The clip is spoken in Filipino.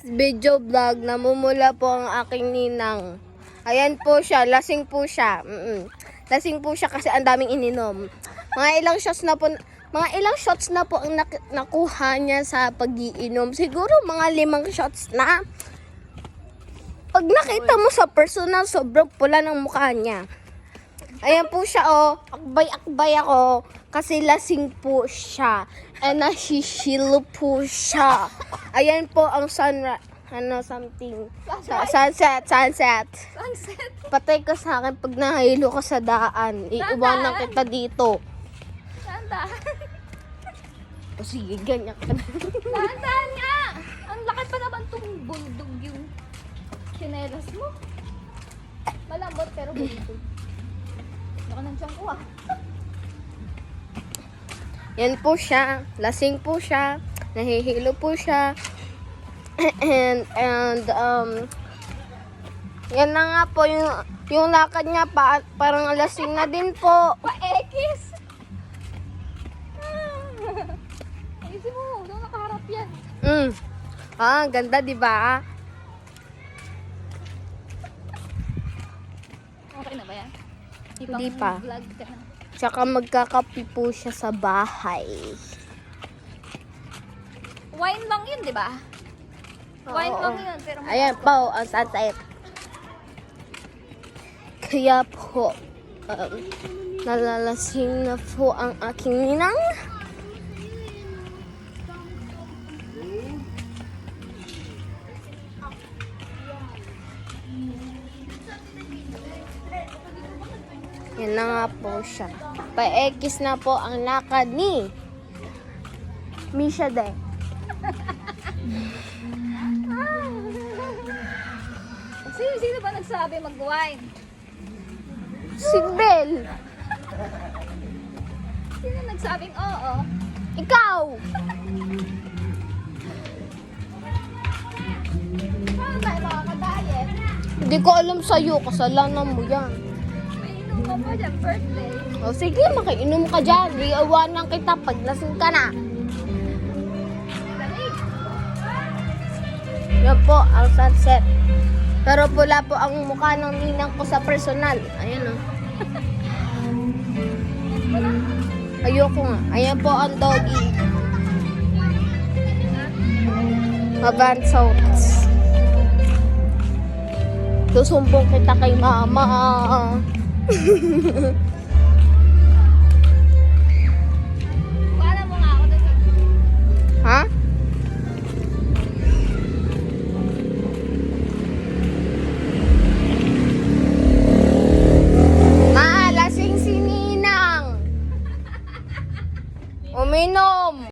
Video vlog, namumula po ang aking ninang. Ayan po siya, lasing po siya. Lasing po siya kasi ang daming ininom. Mga ilang shots na po ang nakuha niya sa pag-iinom. Siguro mga 5 shots na. Pag nakita mo sa personal, sobrang pula ng mukha niya. Ayan po siya, oh. Akbay-akbay ako kasi lasing po siya. And nasishilo po siya. Ayan po ang sunset. Sunset. Patay ka sa akin pag nahilo ka sa daan. Iiwanan kita dito. Saan? O sige, ganyan ka na. Saan nga? Ang laki pa naman itong bundog yung chinelas mo. Malambot pero bundog. Laki ng tiyan ko ah. Yan po siya. Lasing po siya. Nahihilo po siya. And yan na nga po yung lakad niya parang lasing na din po. Pa-ekis! Ayusin mo, doon nakaharap yan. Ganda di ba? Okay na ba yan? Hindi pa. Vlog ka na. Tsaka magkakapi po siya sa bahay. Wine lang yun, di ba? Wine lang yun, pero Ayan po, ang sunset. Kaya po, nalalasing na po ang aking ninang. Yan na nga po siya. Pa-ekis na po ang lakad ni Misha de. Sino ba nagsabi mag-wine? Si Bel. Sino nagsabing oo? Ikaw! Paano tayo makakadayet? Hindi ko alam sa'yo, kasalanan mo yan. May inom ka pa dyan, birthday. O sige, makiinom ka dyan. Iiwanan kita pag lasing ka na. Lamig. Yan po, ang sunset. Pero pula po ang mukha ng ninang ko sa personal. Ayan o. Ayoko nga. Ayan po ang doggy. Mabansots. Susumbong kita kay mama. Para mo nga ako doon. Ha? Lasing si Ninang. Uminom.